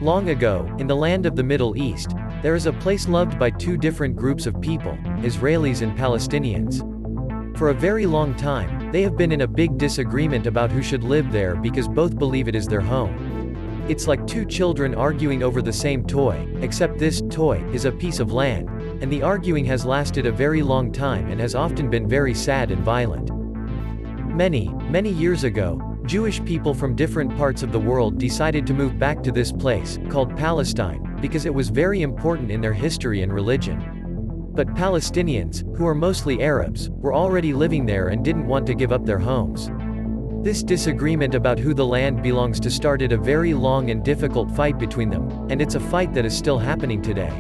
Long ago, in the land of the Middle East, there is a place loved by two different groups of people, Israelis and Palestinians. For a very long time, they have been in a big disagreement about who should live there because both believe it is their home. It's like two children arguing over the same toy, except this toy is a piece of land, and the arguing has lasted a very long time and has often been very sad and violent. Many years ago, Jewish people from different parts of the world decided to move back to this place, called Palestine, because it was very important in their history and religion. But Palestinians, who are mostly Arabs, were already living there and didn't want to give up their homes. This disagreement about who the land belongs to started a very long and difficult fight between them, and it's a fight that is still happening today.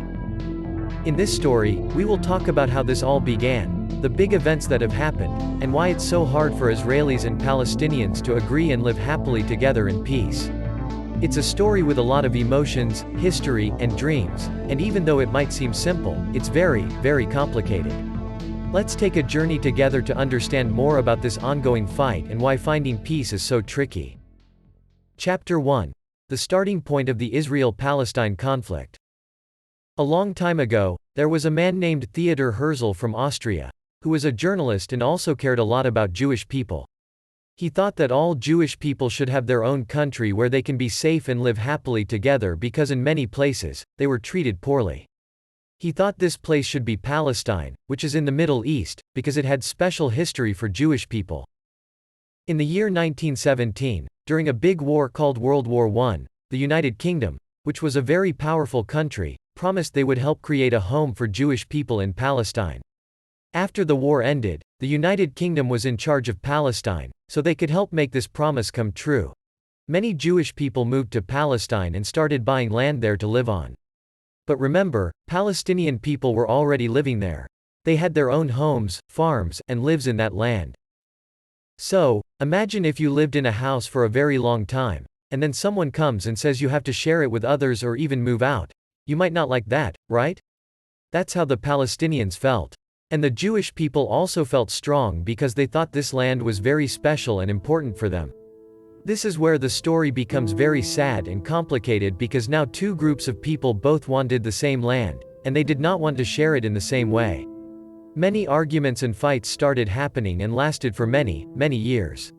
In this story, we will talk about how this all began, the big events that have happened, and why it's so hard for Israelis and Palestinians to agree and live happily together in peace. It's a story with a lot of emotions, history, and dreams, and even though it might seem simple, it's very complicated. Let's take a journey together to understand more about this ongoing fight and why finding peace is so tricky. Chapter 1. The starting point of the Israel-Palestine conflict. A long time ago, there was a man named Theodor Herzl from Austria, who was a journalist and also cared a lot about Jewish people. He thought that all Jewish people should have their own country where they can be safe and live happily together because in many places, they were treated poorly. He thought this place should be Palestine, which is in the Middle East, because it had special history for Jewish people. In the year 1917, during a big war called World War I, the United Kingdom, which was a very powerful country, promised they would help create a home for Jewish people in Palestine. After the war ended, the United Kingdom was in charge of Palestine, so they could help make this promise come true. Many Jewish people moved to Palestine and started buying land there to live on. But remember, Palestinian people were already living there. They had their own homes, farms, and lives in that land. So, imagine if you lived in a house for a very long time, and then someone comes and says you have to share it with others or even move out. You might not like that, right? That's how the Palestinians felt. And the Jewish people also felt strong because they thought this land was very special and important for them. This is where the story becomes very sad and complicated because now two groups of people both wanted the same land, and they did not want to share it in the same way. Many arguments and fights started happening and lasted for many years.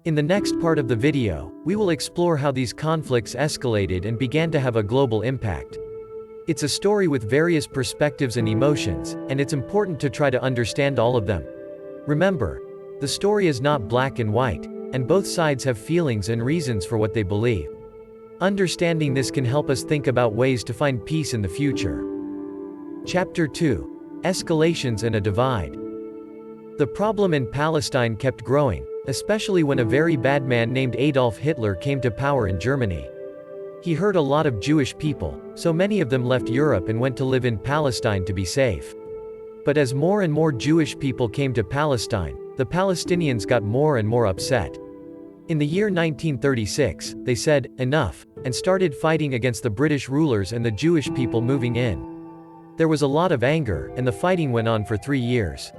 In the next part of the video, we will explore how these conflicts escalated and began to have a global impact. It's a story with various perspectives and emotions, and it's important to try to understand all of them. Remember, the story is not black and white, and both sides have feelings and reasons for what they believe. Understanding this can help us think about ways to find peace in the future. Chapter 2. Escalations and a divide. The problem in Palestine kept growing, especially when a very bad man named Adolf Hitler came to power in Germany. He hurt a lot of Jewish people, so many of them left Europe and went to live in Palestine to be safe. But as more and more Jewish people came to Palestine, the Palestinians got more and more upset. In the year 1936, they said, "Enough," and started fighting against the British rulers and the Jewish people moving in. There was a lot of anger, and the fighting went on for 3 years.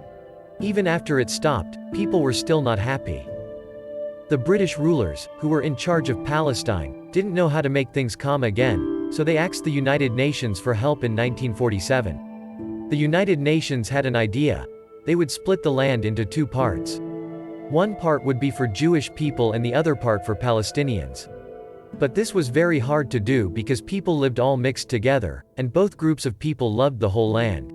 Even after it stopped, people were still not happy. The British rulers, who were in charge of Palestine, didn't know how to make things calm again, so they asked the United Nations for help in 1947. The United Nations had an idea. They would split the land into two parts. One part would be for Jewish people and the other part for Palestinians. But this was very hard to do because people lived all mixed together, and both groups of people loved the whole land.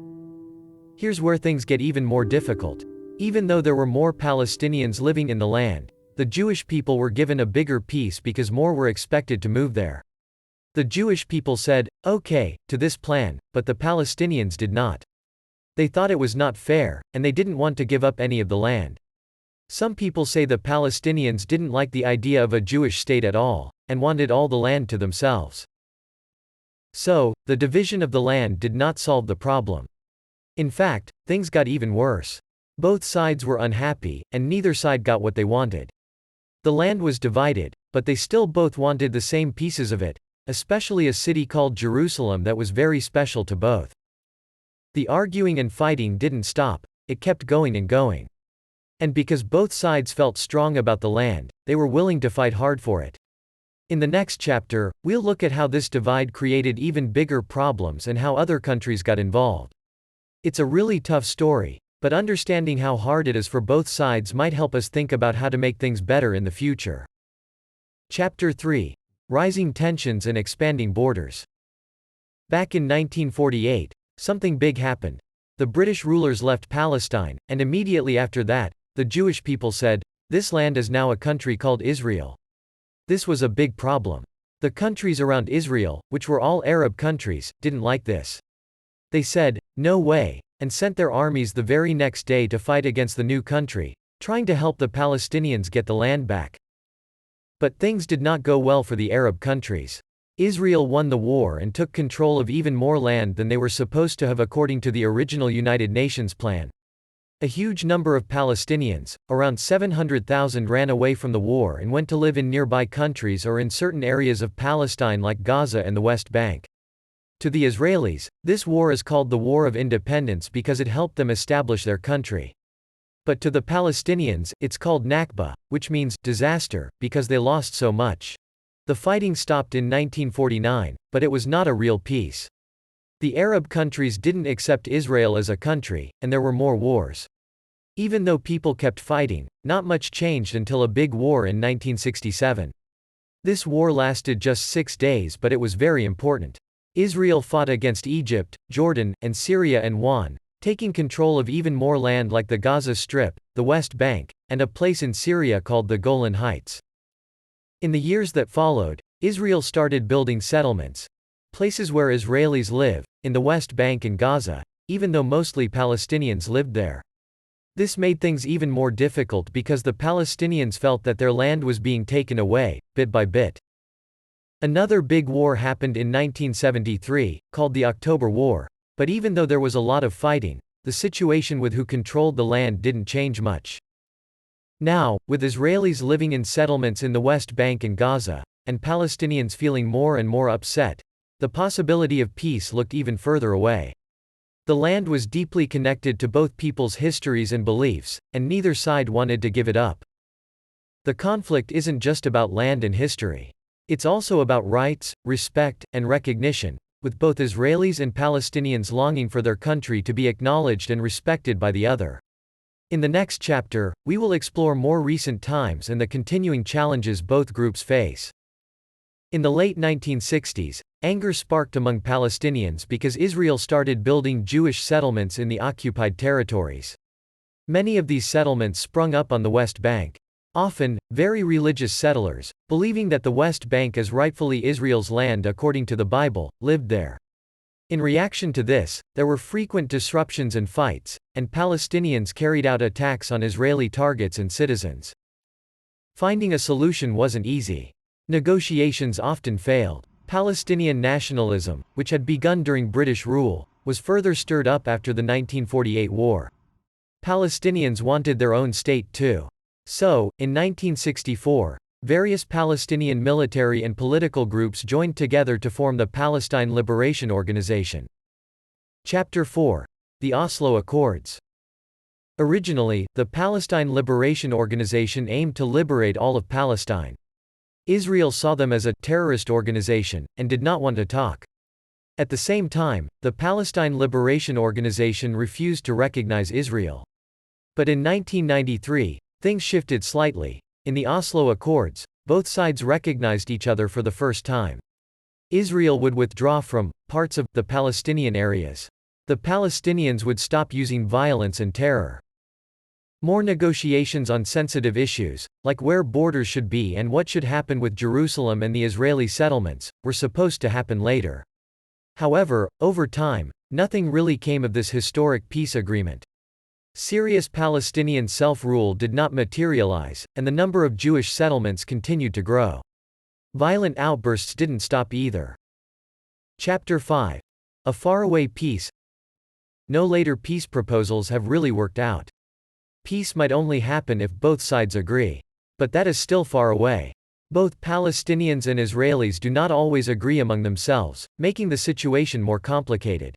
Here's where things get even more difficult. Even though there were more Palestinians living in the land, the Jewish people were given a bigger piece because more were expected to move there. The Jewish people said, "Okay," to this plan, but the Palestinians did not. They thought it was not fair, and they didn't want to give up any of the land. Some people say the Palestinians didn't like the idea of a Jewish state at all, and wanted all the land to themselves. So, the division of the land did not solve the problem. In fact, things got even worse. Both sides were unhappy, and neither side got what they wanted. The land was divided, but they still both wanted the same pieces of it, especially a city called Jerusalem that was very special to both. The arguing and fighting didn't stop, it kept going and going. And because both sides felt strong about the land, they were willing to fight hard for it. In the next chapter, we'll look at how this divide created even bigger problems and how other countries got involved. It's a really tough story, but understanding how hard it is for both sides might help us think about how to make things better in the future. Chapter 3. Rising Tensions and Expanding Borders. Back in 1948, something big happened. The British rulers left Palestine, and immediately after that, the Jewish people said, "This land is now a country called Israel." This was a big problem. The countries around Israel, which were all Arab countries, didn't like this. They said, "No way," and sent their armies the very next day to fight against the new country, trying to help the Palestinians get the land back. But things did not go well for the Arab countries. Israel won the war and took control of even more land than they were supposed to have according to the original United Nations plan. A huge number of Palestinians, around 700,000, ran away from the war and went to live in nearby countries or in certain areas of Palestine like Gaza and the West Bank. To the Israelis, this war is called the War of Independence because it helped them establish their country. But to the Palestinians, it's called Nakba, which means disaster, because they lost so much. The fighting stopped in 1949, but it was not a real peace. The Arab countries didn't accept Israel as a country, and there were more wars. Even though people kept fighting, not much changed until a big war in 1967. This war lasted just 6 days, but it was very important. Israel fought against Egypt, Jordan, and Syria and won, taking control of even more land like the Gaza Strip, the West Bank, and a place in Syria called the Golan Heights. In the years that followed, Israel started building settlements, places where Israelis live, in the West Bank and Gaza, even though mostly Palestinians lived there. This made things even more difficult because the Palestinians felt that their land was being taken away, bit by bit. Another big war happened in 1973, called the October War, but even though there was a lot of fighting, the situation with who controlled the land didn't change much. Now, with Israelis living in settlements in the West Bank and Gaza, and Palestinians feeling more and more upset, the possibility of peace looked even further away. The land was deeply connected to both people's histories and beliefs, and neither side wanted to give it up. The conflict isn't just about land and history. It's also about rights, respect, and recognition, with both Israelis and Palestinians longing for their country to be acknowledged and respected by the other. In the next chapter, we will explore more recent times and the continuing challenges both groups face. In the late 1960s, anger sparked among Palestinians because Israel started building Jewish settlements in the occupied territories. Many of these settlements sprung up on the West Bank. Often, very religious settlers, believing that the West Bank is rightfully Israel's land according to the Bible, lived there. In reaction to this, there were frequent disruptions and fights, and Palestinians carried out attacks on Israeli targets and citizens. Finding a solution wasn't easy. Negotiations often failed. Palestinian nationalism, which had begun during British rule, was further stirred up after the 1948 war. Palestinians wanted their own state too. So, in 1964, various Palestinian military and political groups joined together to form the Palestine Liberation Organization. Chapter 4. The Oslo Accords. Originally, the Palestine Liberation Organization aimed to liberate all of Palestine. Israel saw them as a terrorist organization, and did not want to talk. At the same time, the Palestine Liberation Organization refused to recognize Israel. But in 1993, things shifted slightly. In the Oslo Accords, both sides recognized each other for the first time. Israel would withdraw from parts of the Palestinian areas. The Palestinians would stop using violence and terror. More negotiations on sensitive issues, like where borders should be and what should happen with Jerusalem and the Israeli settlements, were supposed to happen later. However, over time, nothing really came of this historic peace agreement. Serious Palestinian self-rule did not materialize, and the number of Jewish settlements continued to grow. Violent outbursts didn't stop either. Chapter 5. A faraway peace. No later peace proposals have really worked out. Peace might only happen if both sides agree. But that is still far away. Both Palestinians and Israelis do not always agree among themselves, making the situation more complicated.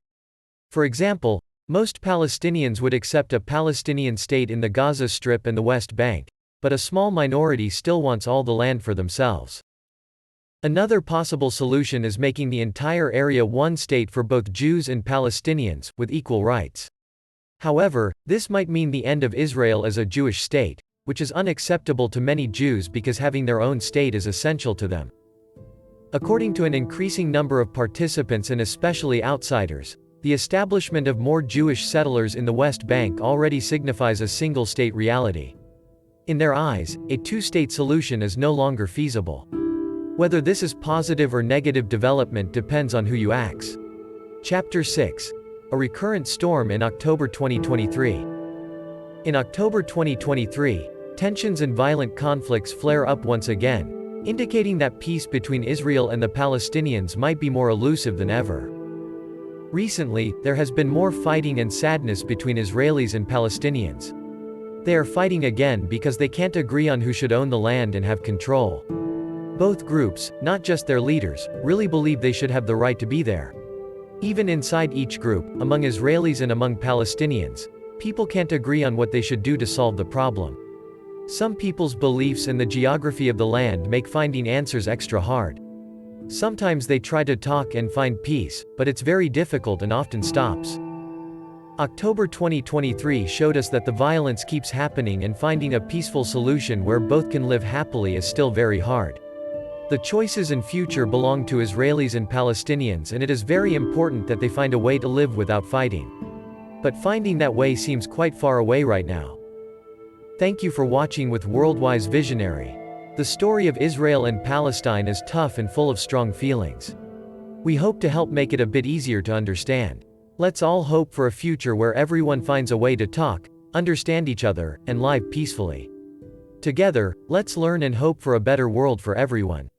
For example, most Palestinians would accept a Palestinian state in the Gaza Strip and the West Bank, but a small minority still wants all the land for themselves. Another possible solution is making the entire area one state for both Jews and Palestinians, with equal rights. However, this might mean the end of Israel as a Jewish state, which is unacceptable to many Jews because having their own state is essential to them. According to an increasing number of participants and especially outsiders, the establishment of more Jewish settlers in the West Bank already signifies a single-state reality. In their eyes, a two-state solution is no longer feasible. Whether this is positive or negative development depends on who you ask. Chapter 6. A recurrent storm in October 2023. In October 2023, tensions and violent conflicts flare up once again, indicating that peace between Israel and the Palestinians might be more elusive than ever. Recently, there has been more fighting and sadness between Israelis and Palestinians. They are fighting again because they can't agree on who should own the land and have control. Both groups, not just their leaders, really believe they should have the right to be there. Even inside each group, among Israelis and among Palestinians, people can't agree on what they should do to solve the problem. Some people's beliefs and the geography of the land make finding answers extra hard. Sometimes they try to talk and find peace, but it's very difficult and often stops. October 2023 showed us that the violence keeps happening and finding a peaceful solution where both can live happily is still very hard. The choices and future belong to Israelis and Palestinians, and it is very important that they find a way to live without fighting. But finding that way seems quite far away right now. Thank you for watching with Worldwise Visionary. The story of Israel and Palestine is tough and full of strong feelings. We hope to help make it a bit easier to understand. Let's all hope for a future where everyone finds a way to talk, understand each other, and live peacefully. Together, let's learn and hope for a better world for everyone.